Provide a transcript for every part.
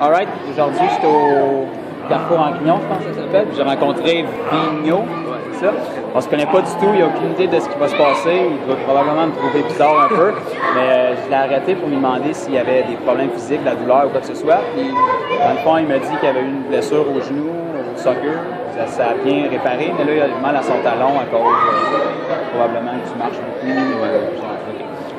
Alright, aujourd'hui, je suis au Carrefour en Grignon, je pense que ça s'appelle. J'ai rencontré Vigno, c'est ça. On se connaît pas du tout, il a aucune idée de ce qui va se passer. Il va probablement me trouver bizarre un peu. Mais je l'ai arrêté pour lui demander s'il y avait des problèmes physiques, de la douleur ou quoi que ce soit. Puis, dans le fond, il m'a dit qu'il avait eu une blessure au genou, au soccer. Ça a bien réparé, mais là, il a mal à son talon à cause probablement que tu marches beaucoup.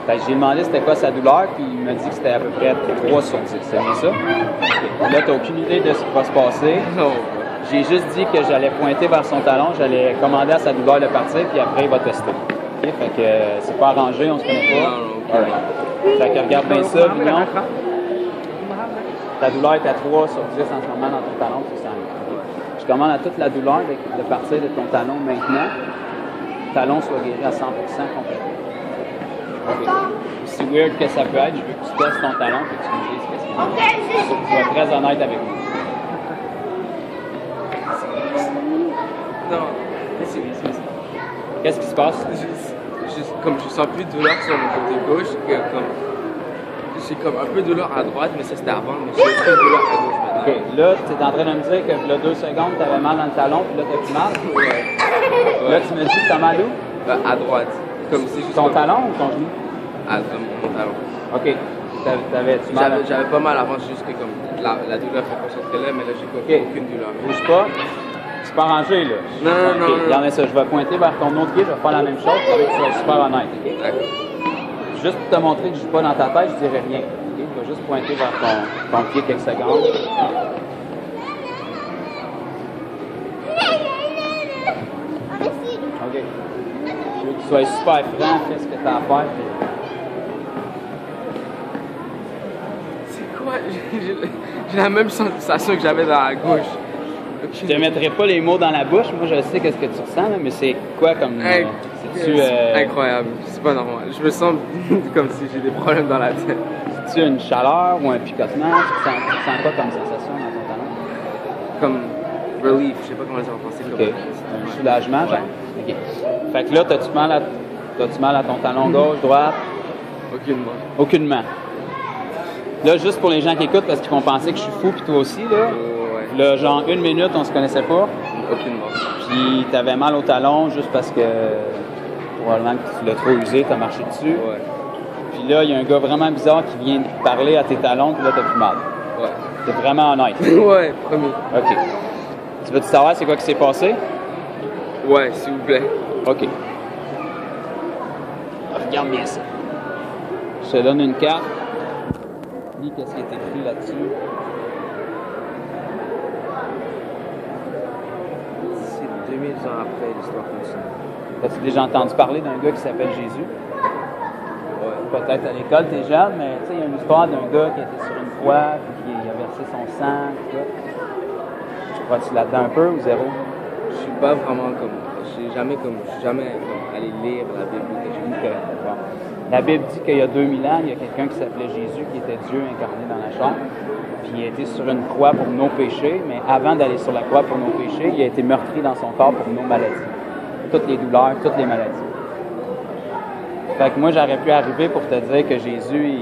Fait que j'ai demandé c'était quoi sa douleur, puis il m'a dit que c'était à peu près 3 sur 10. C'est bien ça? Okay. Là, tu n'as aucune idée de ce qui va se passer. Non. J'ai juste dit que j'allais pointer vers son talon, j'allais commander à sa douleur de partir, puis après, il va tester. Okay? Fait que c'est pas arrangé, on se connaît pas. Non. Right. Fait que regarde bien ça, Vignon. Ta douleur est à 3 sur 10 en ce moment dans ton talon, tu sens. Je commande à toute la douleur de partir de ton talon maintenant. Le talon soit guéri à 100% complètement. Okay. Aussi weird que ça peut être, je veux que tu testes ton talon et que tu me dises ce qu'il y a. Tu sois très honnête avec moi. Non. Qu'est-ce qui se passe? Comme je sens plus de douleur sur mon côté gauche, j'ai comme un peu de douleur à droite, mais ça c'était avant, mais j'ai plus de douleur à gauche maintenant. OK. Là, tu es en train de me dire que là, 2 secondes, tu avais mal dans le talon, puis là, tu as plus mal? Ouais. Là, tu me dis que tu as mal où? À droite. Comme si ton talon ou ton genou? Mon talon. OK. T'avais-tu mal? J'avais pas mal avant, juste que comme la douleur s'est concentrée là, mais là, j'ai aucune douleur. Bouge pas. C'est pas rangé, là. Non. Regardez ça, je vais pointer vers ton autre pied, je vais faire la même chose, pour que tu sois super honnête. Okay? D'accord. Juste pour te montrer que je ne suis pas dans ta tête, je dirais rien. Okay? Je vais juste pointer vers ton pied quelques secondes. OK. Je veux que tu sois super franc, fais ce que tu as à faire. C'est quoi? J'ai la même sensation que j'avais dans la gauche. Je te mettrai pas les mots dans la bouche. Moi, je sais qu'est-ce que tu ressens, là, mais c'est quoi comme... C'est incroyable. C'est pas normal. Je me sens comme si j'ai des problèmes dans la tête. C'est-tu une chaleur ou un picotement? Tu ressens quoi comme sensation dans ton talon? Comme relief. Je sais pas comment dire en français. OK. Un soulagement, genre? OK. Fait que là, t'as-tu mal à ton talon gauche, droite? Aucunement. Aucunement. Là, juste pour les gens qui écoutent, parce qu'ils vont penser que je suis fou, puis toi aussi, là. Là, genre 1 minute, on se connaissait pas. Aucunement. Puis t'avais mal au talon juste parce que probablement que tu l'as trop usé, t'as marché dessus. Ouais. Puis là, il y a un gars vraiment bizarre qui vient parler à tes talons, puis là, t'as plus mal. Ouais. T'es vraiment honnête. Ouais, promis. OK. Tu veux-tu savoir c'est quoi qui s'est passé? Ouais, s'il vous plaît. OK. Regarde bien ça. Je te donne une carte. Lis qu'est-ce qui est écrit là-dessus. C'est 2000 ans après, l'histoire continue. As-tu déjà entendu parler d'un gars qui s'appelle Jésus? Ouais. Peut-être à l'école, t'es jeune, mais tu sais, il y a une histoire d'un gars qui était sur une croix, puis qui a versé son sang, tout ça. Tu crois-tu là-dedans un peu ou zéro? Je suis pas vraiment comme... Je suis jamais allé lire la Bible ou quelque chose. Okay. Bon. La Bible dit qu'il y a 2000 ans, il y a quelqu'un qui s'appelait Jésus, qui était Dieu incarné dans la chair. Puis il a été sur une croix pour nos péchés, mais avant d'aller sur la croix pour nos péchés, il a été meurtri dans son corps pour nos maladies. Toutes les douleurs, toutes les maladies. Fait que moi, j'aurais pu arriver pour te dire que Jésus,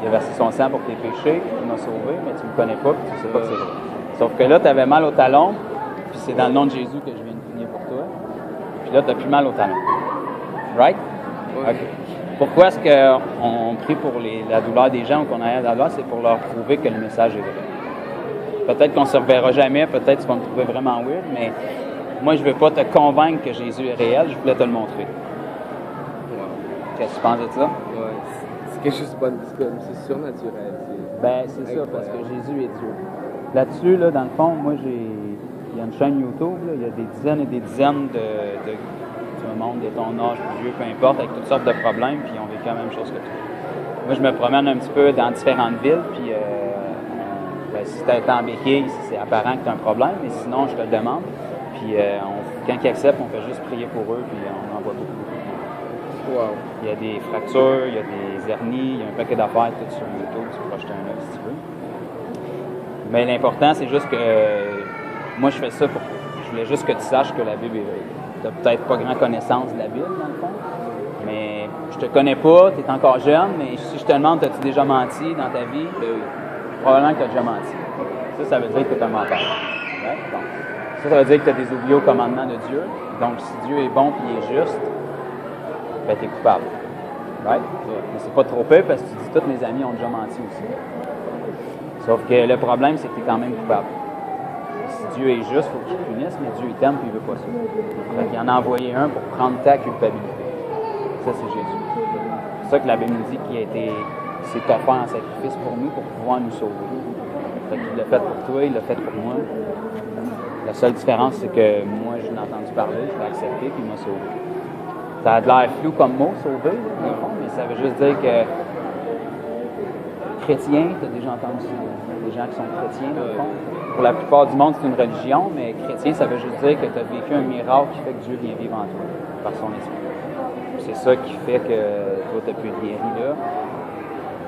il a versé son sang pour tes péchés, il m'a sauvé, mais tu me connais pas, puis tu sais pas que c'est vrai. Sauf que là, tu avais mal au talon, puis c'est dans le nom de Jésus que je viens de prier pour toi. Puis là, tu n'as plus mal au talon. Right? Ouais. OK. Pourquoi est-ce qu'on prie pour la douleur des gens ou qu'on aille à la douleur? C'est pour leur prouver que le message est vrai. Peut-être qu'on ne se reverra jamais, peut-être qu'ils vont me trouver vraiment weird, mais moi, je ne veux pas te convaincre que Jésus est réel, je voulais te le montrer. Ouais. Qu'est-ce que tu penses de ça? Ouais, c'est quelque chose de bon, c'est surnaturel. Ben, c'est ça, parce que Jésus est Dieu. Là-dessus, là, dans le fond, moi, il y a une chaîne YouTube, là, il y a des dizaines et des dizaines de monde de ton âge, plus vieux, peu importe, avec toutes sortes de problèmes, puis ils ont vécu la même chose que toi. Moi, je me promène un petit peu dans différentes villes, puis ben, si tu es en béquille, c'est apparent que tu as un problème, mais sinon, je te le demande. Puis quand ils acceptent, on fait juste prier pour eux, puis on envoie beaucoup. Wow. Il y a des fractures, il y a des hernies, il y a un paquet d'affaires tout sur YouTube, tu peux acheter un œuf si tu veux. Mais l'important, c'est juste que moi, je fais ça pour... Je voulais juste que tu saches que la Bible est vraie. Tu n'as peut-être pas grand connaissance de la Bible, dans le fond, mais je te connais pas, tu es encore jeune, mais si je te demande, as-tu déjà menti dans ta vie? Oui. probablement que tu as déjà menti. Ça veut dire que tu es un menteur. Right? Bon. Ça veut dire que tu as désobéi au commandement de Dieu. Donc, si Dieu est bon et il est juste, ben, tu es coupable. Right? Mais c'est pas trop peu parce que tu dis, tous mes amis ont déjà menti aussi. Sauf que le problème, c'est que tu es quand même coupable. Si Dieu est juste, il faut qu'il punisse, mais Dieu t'aime et il veut pas ça. Fait qu'il en a envoyé un pour prendre ta culpabilité. Ça, c'est Jésus. C'est ça que la Bible nous dit qu'il s'est offert en sacrifice pour nous, pour pouvoir nous sauver. Fait qu'il l'a fait pour toi, il l'a fait pour moi. La seule différence, c'est que moi, je l'ai entendu parler, je l'ai accepté, puis il m'a sauvé. Ça a de l'air flou comme mot, sauver, dans le fond, mais ça veut juste dire que chrétien, tu as déjà entendu ça, des gens qui sont chrétiens, dans le fond. Pour la plupart du monde, c'est une religion, mais chrétien, ça veut juste dire que tu as vécu un miracle qui fait que Dieu vient vivre en toi, par son esprit. C'est ça qui fait que toi, tu as pu être guéri là.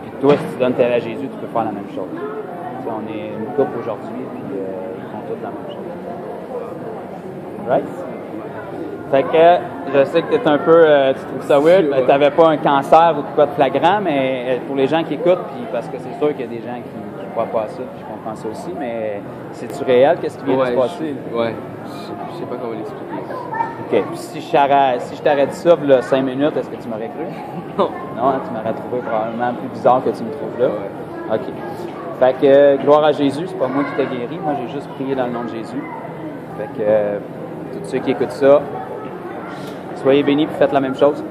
Puis toi, si tu donnes ta vie à Jésus, tu peux faire la même chose. Tu sais, on est une couple aujourd'hui, puis ils font tous la même chose. Right? Fait que je sais que tu es un peu, tu trouves ça weird, tu n'avais pas un cancer ou quoi de flagrant, mais pour les gens qui écoutent, puis parce que c'est sûr qu'il y a des gens qui ne croient pas à ça, puis je comprends ça aussi, mais c'est-tu réel? Qu'est-ce qui vient de se passer? Ouais, je sais pas comment l'expliquer. OK. Puis si je t'aurais dit ça, là, 5 minutes, est-ce que tu m'aurais cru? Non. Non, hein, tu m'aurais trouvé probablement plus bizarre que tu me trouves là. Ouais. OK. Fait que gloire à Jésus, c'est pas moi qui t'ai guéri, moi j'ai juste prié dans le nom de Jésus. Fait que tous ceux qui écoutent ça, soyez bénis et faites la même chose.